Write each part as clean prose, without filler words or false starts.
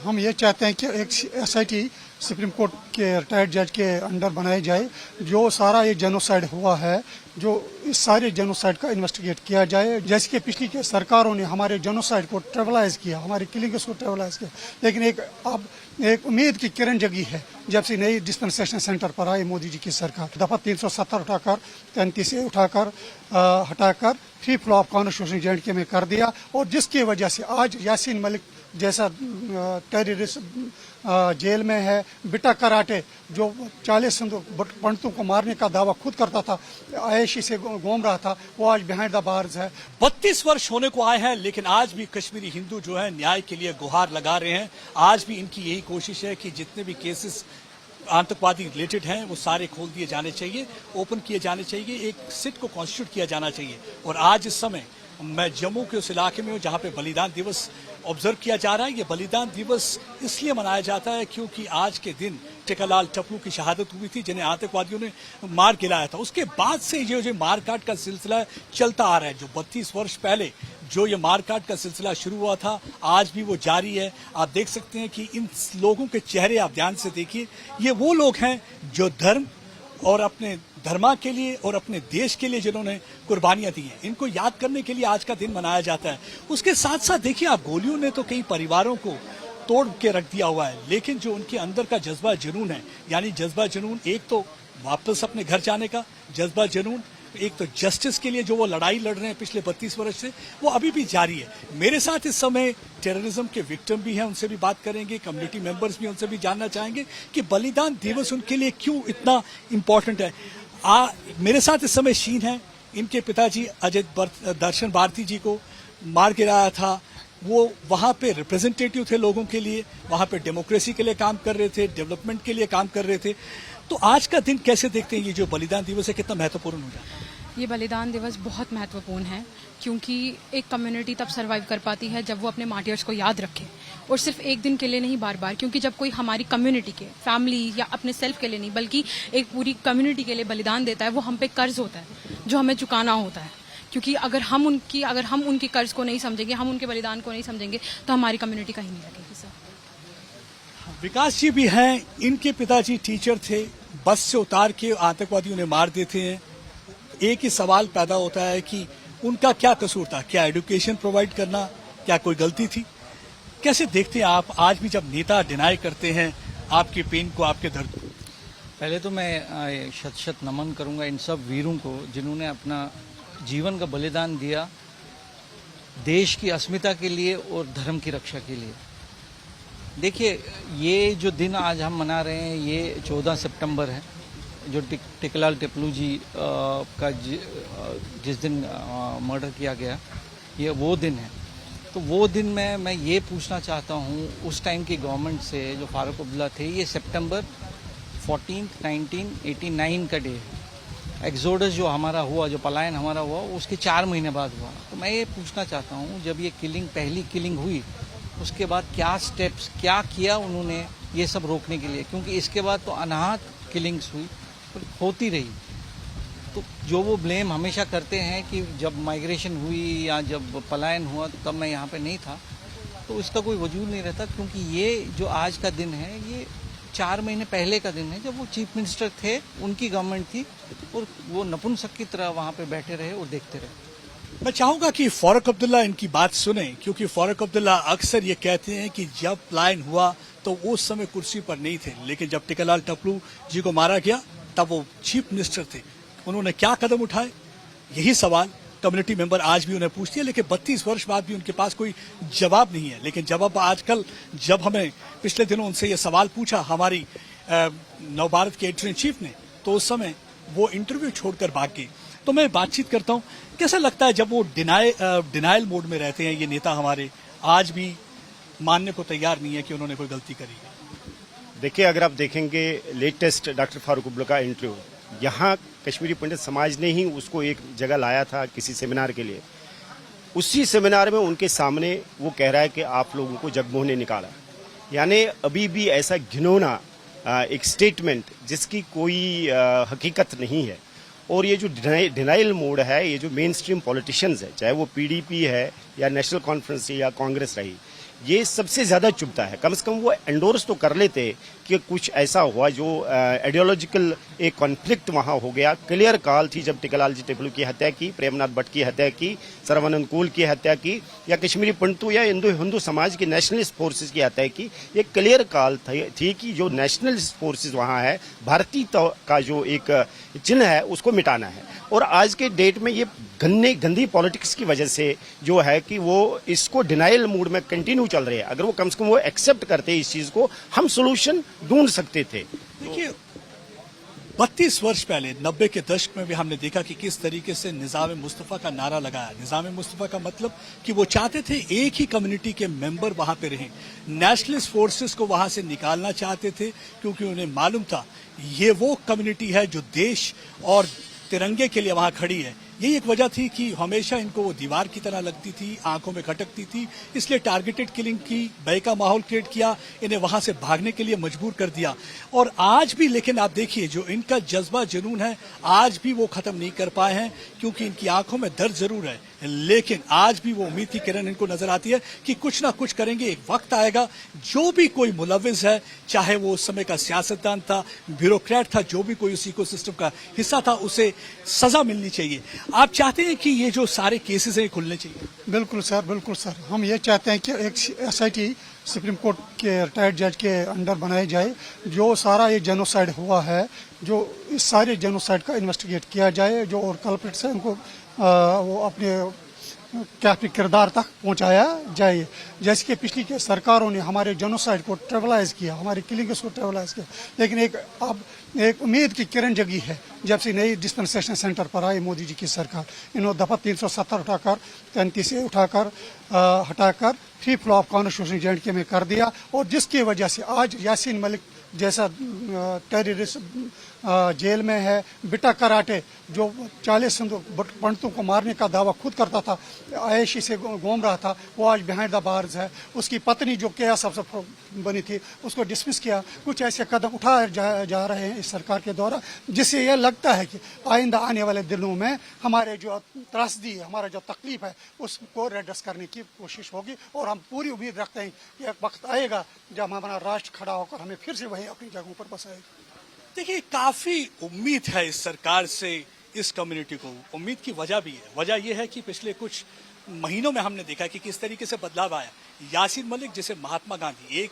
हम ये चाहते हैं कि एक SIT सुप्रीम कोर्ट के रिटायर्ड जज के अंडर बनाई जाए, जो सारा ये जेनोसाइड हुआ है, जो इस सारे जेनोसाइड का इन्वेस्टिगेट किया जाए। जैसे कि पिछली के सरकारों ने हमारे जेनोसाइड को ट्रेवलाइज किया, हमारी किलिंग्स को ट्रेवलाइज किया, लेकिन अब एक उम्मीद की किरण जगी है जब से नई डिस्पेंसेशन सेंटर पर आई मोदी जी की सरकार। दफा 370 उठाकर 33 उठाकर हटाकर free flow of constitution JNK में कर दिया, और जिसकी वजह से आज यासीन मलिक जैसा टेररिस्ट जेल में है। बिटा कराटे जो 40 पंडितों को मारने का दावा खुद करता था, आयशी से घूम रहा था, वो आज बिहाइंड द बार्स है। 32 वर्ष होने को आए हैं, लेकिन आज भी कश्मीरी हिंदू जो है न्याय के लिए गुहार लगा रहे हैं। आज भी इनकी यही कोशिश है कि जितने भी केसेस आतंकवादी रिलेटेड हैं वो सारे खोल दिए जाने चाहिए, ओपन किए जाने चाहिए, एक सिट को कॉन्स्टिट्यूट किया जाना चाहिए। और आज इस समय मैं जम्मू के उस इलाके में हूँ जहाँ पे बलिदान दिवस ऑब्जर्व किया जा रहा है। ये बलिदान दिवस इसलिए मनाया जाता है क्योंकि आज के दिन टिकालाल टपलू की शहादत हुई थी, जिन्हें आतंकवादियों ने मार गिराया था। उसके बाद से ये जो मारकाट का सिलसिला चलता आ रहा है, जो 32 वर्ष पहले जो ये मारकाट का सिलसिला शुरू हुआ था, आज भी वो जारी है। आप देख सकते हैं कि इन लोगों के चेहरे आप ध्यान से देखिए, ये वो लोग हैं जो धर्म और अपने धर्मा के लिए और अपने देश के लिए जिन्होंने कुर्बानियां दी हैं, इनको याद करने के लिए आज का दिन मनाया जाता है। उसके साथ साथ देखिए आप, गोलियों ने तो कई परिवारों को तोड़ के रख दिया हुआ है, लेकिन जो उनके अंदर का जज्बा जुनून है, यानी जज्बा जुनून, एक तो वापस अपने घर जाने का जज्बा जुनून, एक तो जस्टिस के लिए जो वो लड़ाई लड़ रहे हैं पिछले 32 वर्ष से, वो अभी भी जारी है। मेरे साथ इस समय टेररिज्म के विक्टिम भी हैं, उनसे भी बात करेंगे, कम्युनिटी मेंबर्स भी, उनसे भी जानना चाहेंगे कि बलिदान दिवस उनके लिए क्यों इतना इम्पोर्टेंट है। मेरे साथ इस समय शीन है, इनके पिताजी अजय दर्शन भारती जी को मार गिराया था। वो वहाँ पे रिप्रेजेंटेटिव थे लोगों के लिए, वहाँ पे डेमोक्रेसी के लिए काम कर रहे थे, डेवलपमेंट के लिए काम कर रहे थे। तो आज का दिन कैसे देखते हैं, ये जो बलिदान दिवस है कितना महत्वपूर्ण हो जाता है? ये बलिदान दिवस बहुत महत्वपूर्ण है, क्योंकि एक कम्युनिटी तब सर्वाइव कर पाती है जब वो अपने मार्टियर्स को याद रखे, और सिर्फ एक दिन के लिए नहीं, बार बार। क्योंकि जब कोई हमारी कम्युनिटी के, फैमिली या अपने सेल्फ के लिए नहीं, बल्कि एक पूरी कम्युनिटी के लिए बलिदान देता है, वो हम पे कर्ज होता है जो हमें चुकाना होता है। क्योंकि अगर हम उनकी कर्ज को नहीं समझेंगे, हम उनके बलिदान को नहीं समझेंगे, तो हमारी कम्युनिटी कहीं नहीं लगेगी। सर विकास जी भी हैं, इनके पिताजी टीचर थे, बस से उतार के आतंकवादियों ने मार देते हैं। एक ही सवाल पैदा होता है कि उनका क्या कसूर था, क्या एजुकेशन प्रोवाइड करना, क्या कोई गलती थी? कैसे देखते हैं आप आज भी जब नेता डिनाई करते हैं आपके पेन को, आपके दर्द को? पहले तो मैं शत शत नमन करूंगा इन सब वीरों को जिन्होंने अपना जीवन का बलिदान दिया देश की अस्मिता के लिए और धर्म की रक्षा के लिए। देखिए, ये जो दिन आज हम मना रहे हैं, ये 14 सितंबर है, जो टिकलाल टपलू जी का जिस दिन मर्डर किया गया, ये वो दिन है। तो वो दिन में मैं ये पूछना चाहता हूँ उस टाइम की गवर्नमेंट से, जो फारूक अब्दुल्ला थे, ये सितंबर 14, 1989 का डे है। एक्सोडस जो हमारा हुआ, जो पलायन हमारा हुआ, उसके 4 महीने बाद हुआ। तो मैं ये पूछना चाहता हूँ, जब ये पहली किलिंग हुई, उसके बाद क्या स्टेप्स क्या किया उन्होंने ये सब रोकने के लिए? क्योंकि इसके बाद तो अनाहत किलिंग्स हुई, होती रही। तो जो वो ब्लेम हमेशा करते हैं कि जब माइग्रेशन हुई या जब पलायन हुआ तो तब मैं यहाँ पे नहीं था, तो इसका कोई वजूद नहीं रहता। क्योंकि ये जो आज का दिन है, ये 4 महीने पहले का दिन है, जब वो चीफ मिनिस्टर थे, उनकी गवर्नमेंट थी, और वो नपुंसक की तरह वहाँ पे बैठे रहे और देखते रहे। मैं चाहूंगा कि फारूक अब्दुल्ला इनकी बात सुने, क्योंकि फारूक अब्दुल्ला अक्सर ये कहते हैं कि जब पलायन हुआ तो उस समय कुर्सी पर नहीं थे, लेकिन जब टिकलाल टपलू जी को मारा गया तब वो चीफ मिनिस्टर थे। उन्होंने क्या कदम उठाए, यही सवाल कम्युनिटी मेंबर आज भी उन्हें पूछती है, लेकिन 32 वर्ष बाद भी उनके पास कोई जवाब नहीं है। लेकिन जब आजकल जब हमें पिछले दिनों उनसे ये सवाल पूछा हमारी नवभारत के एडिटर इन चीफ ने, तो उस समय वो इंटरव्यू छोड़कर भाग गए। तो मैं बातचीत करता हूँ, कैसा लगता है जब वो डिनायल मोड में रहते हैं ये नेता हमारे, आज भी मानने को तैयार नहीं है कि उन्होंने कोई गलती करी है? देखिए, अगर आप देखेंगे लेटेस्ट डॉक्टर फारूक अब्दुल्ला का इंटरव्यू, यहाँ कश्मीरी पंडित समाज ने ही उसको एक जगह लाया था किसी सेमिनार के लिए। उसी सेमिनार में उनके सामने वो कह रहा है कि आप लोगों को जगमोह ने निकाला। यानी अभी भी ऐसा घिनौना एक स्टेटमेंट जिसकी कोई हकीकत नहीं है। और ये जो डिनाइल मोड है, ये जो मेन स्ट्रीम पॉलिटिशियंस है, चाहे वो PDP है या नेशनल कॉन्फ्रेंस है या कांग्रेस रही, ये सबसे ज्यादा चुभता है। कम से कम वो एंडोर्स तो कर लेते कि कुछ ऐसा हुआ जो आइडियोलॉजिकल एक कॉन्फ्लिक्ट वहां हो गया। क्लियर कॉल थी जब टिकलाल जी टिपलू की हत्या की, प्रेमनाथ भट्ट की हत्या की, सर्वानंद कुल की हत्या की, या कश्मीरी पंडितों या हिंदू समाज की नेशनलिस्ट फोर्सेस की हत्या की। ये क्लियर कॉल थी कि जो नेशनलिस्ट फोर्सेस वहां है, भारतीय का जो एक चिन्ह है उसको मिटाना है। और आज के डेट में ये गंदी पॉलिटिक्स की वजह से जो है कि वो इसको डिनाइल मूड में कंटिन्यू चल रहे हैं। अगर वो कम से कम वो एक्सेप्ट करते इस चीज को, हम सोल्यूशन ढूंढ सकते थे। देखिए 32 वर्ष पहले 90 के दशक में भी हमने देखा कि किस तरीके से निजाम मुस्तफा का नारा लगाया। निजाम मुस्तफा का मतलब कि वो चाहते थे एक ही कम्युनिटी के मेंबर वहां पे रहें। नेशनलिस्ट फोर्सेस को वहां से निकालना चाहते थे क्योंकि उन्हें मालूम था ये वो कम्युनिटी है जो देश और तिरंगे के लिए वहां खड़ी है। यही एक वजह थी कि हमेशा इनको वो दीवार की तरह लगती थी, आंखों में खटकती थी, इसलिए टारगेटेड किलिंग की, भय का माहौल क्रिएट किया, इन्हें वहां से भागने के लिए मजबूर कर दिया। और आज भी लेकिन आप देखिए जो इनका जज्बा जुनून है, आज भी वो खत्म नहीं कर पाए हैं क्योंकि इनकी आंखों में दर्द जरूर है, लेकिन आज भी वो उम्मीद की किरण इनको नजर आती है कि कुछ ना कुछ करेंगे। एक वक्त आएगा जो भी कोई मुलविस है, चाहे वो उस समय का सियासतदान था, ब्यूरोक्रेट था, जो भी कोई उस इकोसिस्टम का हिस्सा था, उसे सजा मिलनी चाहिए। आप चाहते हैं कि ये जो सारे केसेस हैं खुलने चाहिए? बिल्कुल सर, बिल्कुल सर। हम ये चाहते हैं कि एक SIT सुप्रीम कोर्ट के रिटायर्ड जज के अंडर बनाई जाए। जो सारा ये जेनोसाइड हुआ है, जो इस सारे जेनोसाइड का इन्वेस्टिगेट किया जाए, जो और कल्प्रिट्स हैं उनको वो अपने क्या अपने किरदार तक पहुंचाया जाए। जैसे कि पिछली के सरकारों ने हमारे जेनोसाइड को ट्रेवलाइज किया, हमारे किलिंग्स को ट्रेवलाइज किया, लेकिन अब एक उम्मीद की किरण जगी है जब से नई डिस्पेंसेशन सेंटर पर आई मोदी जी की सरकार। इन्होंने दफा 370 उठाकर 33 उठाकर हटाकर free flow of constitution JNK में कर दिया। और जिसकी वजह से आज यासीन मलिक जैसा टेररिस्ट जेल में है। बिटा कराटे जो 40 पंडितों को मारने का दावा खुद करता था, आयशी से घूम रहा था, वो आज बिहाइंड द बार्स है। उसकी पत्नी जो KS अफसर बनी थी उसको डिसमिस किया। कुछ ऐसे कदम उठाए जा रहे हैं इस सरकार के द्वारा, जिससे यह लगता है कि आइंदा आने वाले दिनों में हमारे जो त्रासदी है, हमारा जो तकलीफ है, उसको रेड्रेस करने की कोशिश होगी। और हम पूरी उम्मीद रखते हैं कि एक वक्त आएगा जब हमारा राष्ट्र खड़ा होकर हमें फिर से वही अपनी जगहों पर बसाएगा। देखिए काफी उम्मीद है इस सरकार से इस कम्युनिटी को। उम्मीद की वजह भी है। वजह यह है कि पिछले कुछ महीनों में हमने देखा कि किस तरीके से बदलाव आया। यासीन मलिक जैसे महात्मा गांधी, एक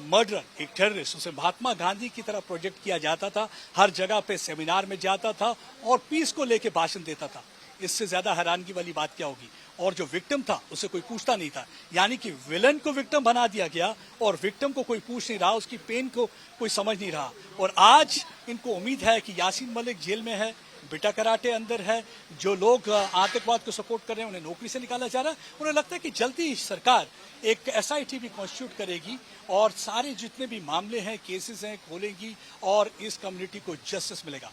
मर्डरर, एक टेररिस्ट, उसे महात्मा गांधी की तरह प्रोजेक्ट किया जाता था, हर जगह पे सेमिनार में जाता था और पीस को लेके भाषण देता था। इससे ज्यादा हैरानगी वाली बात क्या होगी? और जो विक्टिम था उसे कोई पूछता नहीं था, यानी कि विलन को विक्टिम बना दिया गया और विक्टिम को कोई पूछ नहीं रहा, उसकी पेन को कोई समझ नहीं रहा। और आज इनको उम्मीद है कि यासीन मलिक जेल में है, बिटा कराटे अंदर है, जो लोग आतंकवाद को सपोर्ट कर रहे हैं उन्हें नौकरी से निकाला जा रहा है। उन्हें लगता है कि जल्दी ही सरकार एक SIT भी कॉन्स्टिट्यूट करेगी और सारे जितने भी मामले हैं, केसेस हैं, खोलेगी और इस कम्युनिटी को जस्टिस मिलेगा।